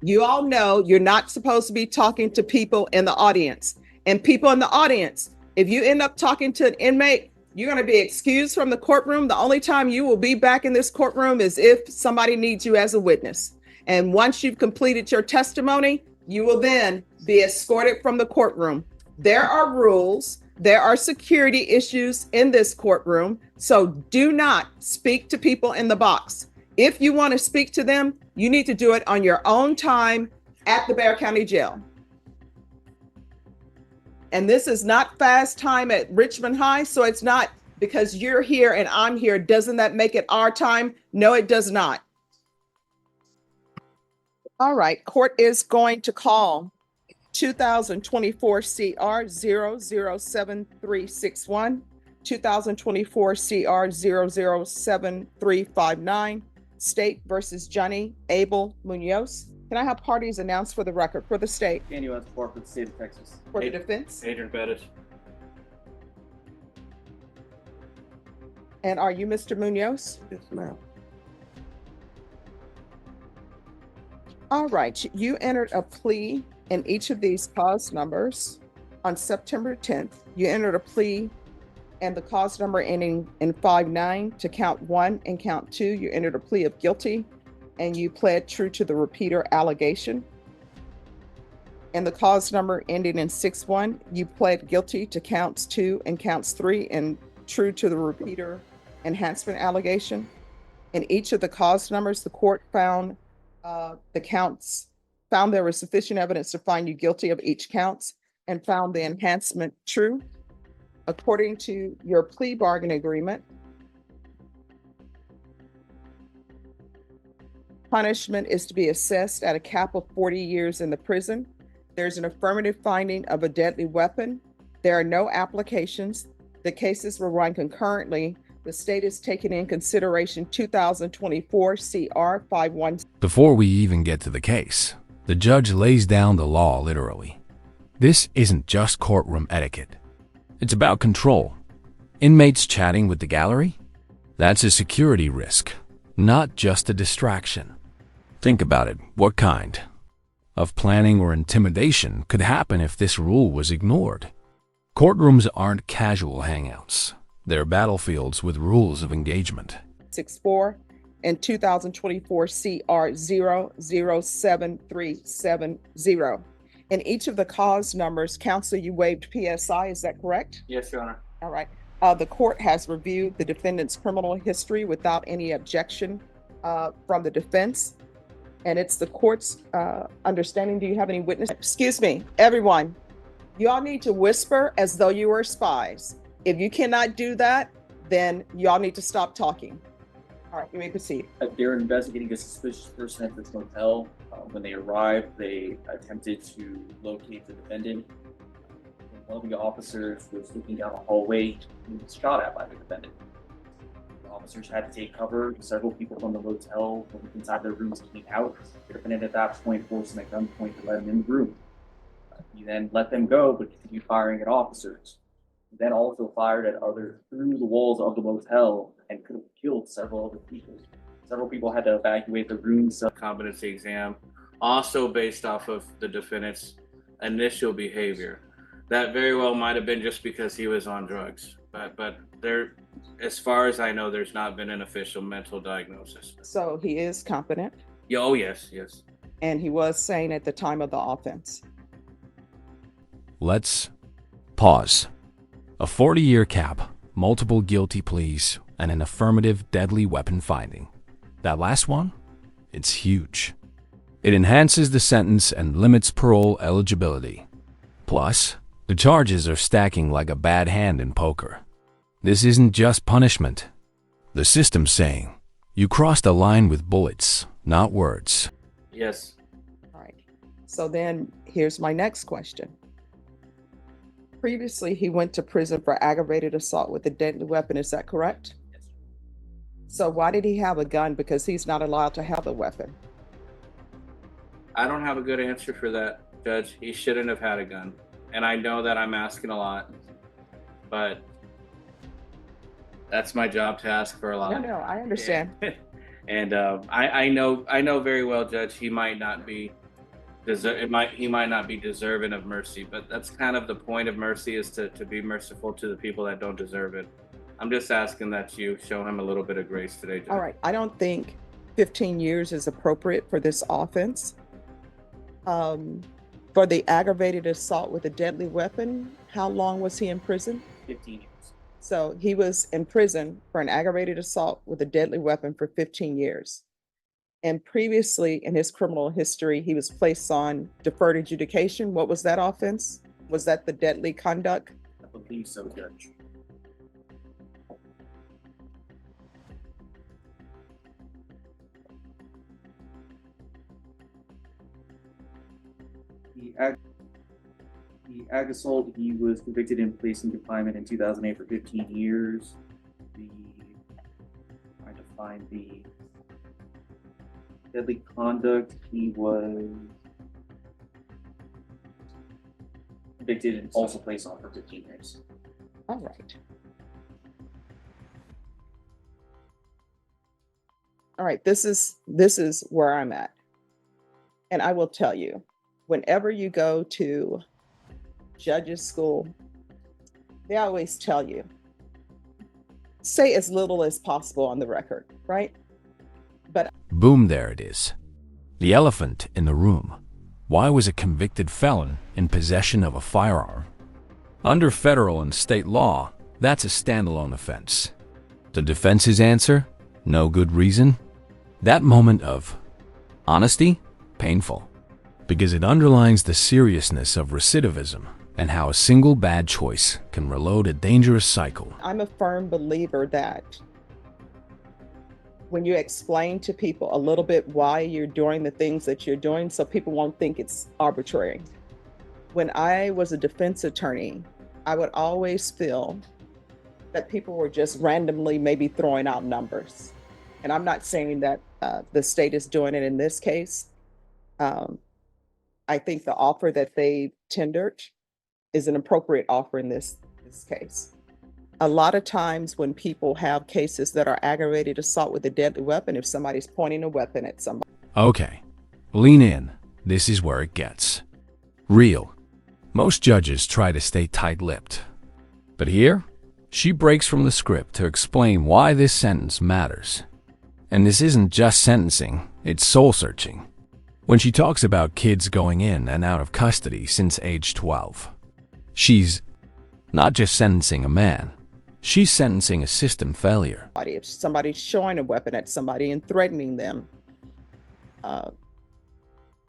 You all know you're not supposed to be talking to people in the audience. And people in the audience, if you end up talking to an inmate, you're going to be excused from the courtroom. The only time you will be back in this courtroom is if somebody needs you as a witness. And once you've completed your testimony, you will then be escorted from the courtroom. There are rules. There are security issues in this courtroom. So do not speak to people in the box. If you want to speak to them, you need to do it on your own time at the Bexar County Jail. And this is not fast time at Richmond High. So it's not because you're here and I'm here. Doesn't that make it our time? No, it does not. All right. Court is going to call 2024 CR 007361, 2024 CR 007359, State versus Johnny Abel Munoz. Can I have parties announced for the record for the state? Daniel S. for the state of Texas. For the defense? Adrian Bettis. And are you Mr. Munoz? Yes, ma'am. All right. You entered a plea in each of these cause numbers on September 10th. You entered a plea and the cause number ending in 59 to count 1 and count 2. You entered a plea of guilty and you pled true to the repeater allegation. And the cause number ending in 61, you pled guilty to counts 2 and counts 3 and true to the repeater enhancement allegation. In each of the cause numbers, the court found found there was sufficient evidence to find you guilty of each counts and found the enhancement true. According to your plea bargain agreement, punishment is to be assessed at a cap of 40 years in the prison. There's an affirmative finding of a deadly weapon. There are no applications. The cases will run concurrently. The state is taking in consideration 2024 CR 51. Before we even get to the case, the judge lays down the law literally. This isn't just courtroom etiquette. It's about control. Inmates chatting with the gallery? That's a security risk, not just a distraction. Think about it. What kind of planning or intimidation could happen if this rule was ignored? Courtrooms aren't casual hangouts. They're battlefields with rules of engagement. 64 and 2024 CR 007370. In each of the cause numbers, counsel, you waived PSI, is that correct? Yes, Your Honor. All right. The court has reviewed the defendant's criminal history without any objection from the defense. And it's the court's understanding. Do you have any witness? Excuse me, everyone. Y'all need to whisper as though you were spies. If you cannot do that, then y'all need to stop talking. All right, you may proceed. They're investigating a suspicious person at this motel. When they arrived, they attempted to locate the defendant. One of the officers was looking down the hallway and was shot at by the defendant. The officers had to take cover. Several people from the motel from inside their rooms came out. The defendant at that point forced them at gunpoint to let him in the room. He then let them go, but continued firing at officers. He then also fired at others through the walls of the motel and could have killed several other people. Several people had to evacuate the rooms. Competency exam, also based off of the defendant's initial behavior. That very well might have been just because he was on drugs, but there, as far as I know, there's not been an official mental diagnosis. So he is competent. Yeah, oh yes. And he was sane at the time of the offense. Let's pause. A 40-year cap, multiple guilty pleas, and an affirmative deadly weapon finding. That last one? It's huge. It enhances the sentence and limits parole eligibility. Plus, the charges are stacking like a bad hand in poker. This isn't just punishment. The system's saying, you crossed a line with bullets, not words. Yes. All right. So then here's my next question. Previously, he went to prison for aggravated assault with a deadly weapon. Is that correct? Yes. So why did he have a gun? Because he's not allowed to have a weapon. I don't have a good answer for that, Judge. He shouldn't have had a gun. And I know that I'm asking a lot, but that's my job to ask for a lot. No, I understand. And I know very well, Judge, he might not be he might not be deserving of mercy, but that's kind of the point of mercy, is to be merciful to the people that don't deserve it. I'm just asking that you show him a little bit of grace today, Judge. All right. I don't think 15 years is appropriate for this offense. For the aggravated assault with a deadly weapon, how long was he in prison? 15 years. So he was in prison for an aggravated assault with a deadly weapon for 15 years. And previously in his criminal history, he was placed on deferred adjudication. What was that offense? Was that the deadly conduct? I believe so, Judge. The ag assault, he was convicted and placed in confinement in 2008 for 15 years. Trying to find the deadly conduct, he was convicted and also placed on for 15 years. All right. All right, this is where I'm at. And I will tell you, whenever you go to judges school, they always tell you, say as little as possible on the record, right? But Boom, there it is. The elephant in the room. Why was a convicted felon in possession of a firearm? Under federal and state law, that's a standalone offense. The defense's answer? No good reason? That moment of honesty? Painful. Because it underlines the seriousness of recidivism and how a single bad choice can reload a dangerous cycle. I'm a firm believer that when you explain to people a little bit why you're doing the things that you're doing, so people won't think it's arbitrary. When I was a defense attorney, I would always feel that people were just randomly maybe throwing out numbers. And I'm not saying that the state is doing it in this case. I think the offer that they tendered is an appropriate offer in this case. A lot of times when people have cases that are aggravated assault with a deadly weapon, if somebody's pointing a weapon at somebody. Okay, lean in. This is where it gets real. Most judges try to stay tight-lipped. But here, she breaks from the script to explain why this sentence matters. And this isn't just sentencing, it's soul-searching. When she talks about kids going in and out of custody since age 12, she's not just sentencing a man, she's sentencing a system failure. If somebody's showing a weapon at somebody and threatening them,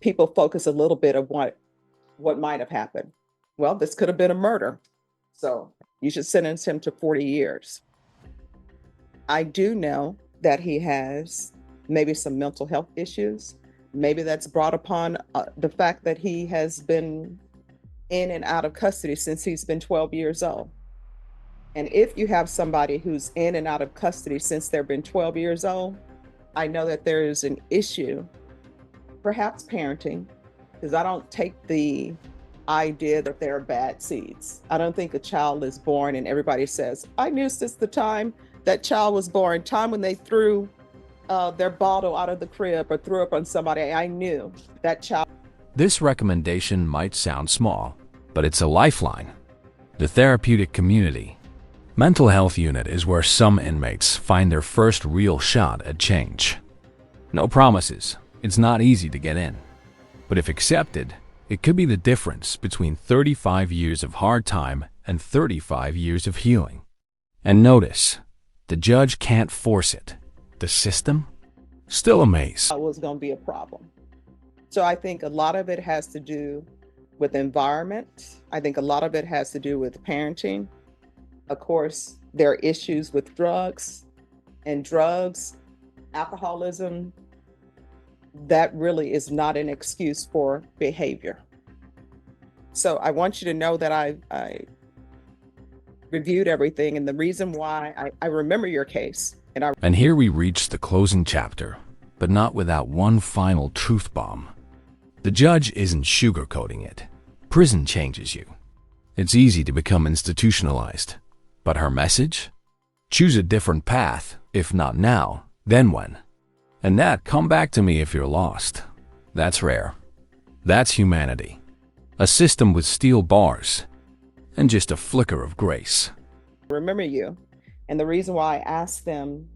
people focus a little bit of what might have happened. Well, this could have been a murder, so you should sentence him to 40 years. I do know that he has maybe some mental health issues. Maybe that's brought upon the fact that he has been in and out of custody since he's been 12 years old. And if you have somebody who's in and out of custody since they've been 12 years old, I know that there is an issue, perhaps parenting, because I don't take the idea that there are bad seeds. I don't think a child is born and everybody says, I knew since the time that child was born, time when they threw their bottle out of the crib or threw up on somebody, I knew that child. This recommendation might sound small, but it's a lifeline. The therapeutic community. Mental health unit is where some inmates find their first real shot at change. No promises. It's not easy to get in. But if accepted, it could be the difference between 35 years of hard time and 35 years of healing. And notice, the judge can't force it. The system? Still a maze. Was going to be a problem. So I think a lot of it has to do with environment. I think a lot of it has to do with parenting. Of course, there are issues with drugs, alcoholism. That really is not an excuse for behavior. So I want you to know that I reviewed everything, and the reason why I remember your case. And here we reach the closing chapter, but not without one final truth bomb. The judge isn't sugarcoating it. Prison changes you. It's easy to become institutionalized. But her message? Choose a different path. If not now, then when? And that, come back to me if you're lost. That's rare. That's humanity. A system with steel bars and just a flicker of grace. Remember you. And the reason why I asked them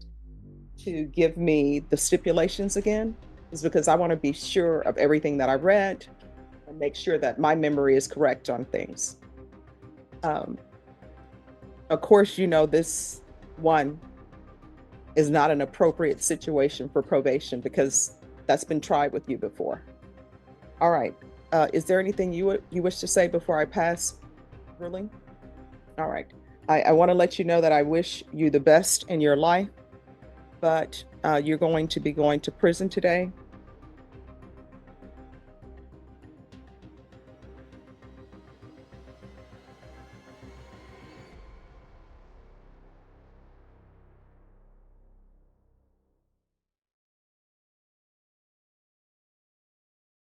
to give me the stipulations again is because I want to be sure of everything that I read and make sure that my memory is correct on things. Of course, you know, this one is not an appropriate situation for probation because that's been tried with you before. All right. Is there anything you wish to say before I pass ruling? All right. I want to let you know that I wish you the best in your life, but you're going to be going to prison today.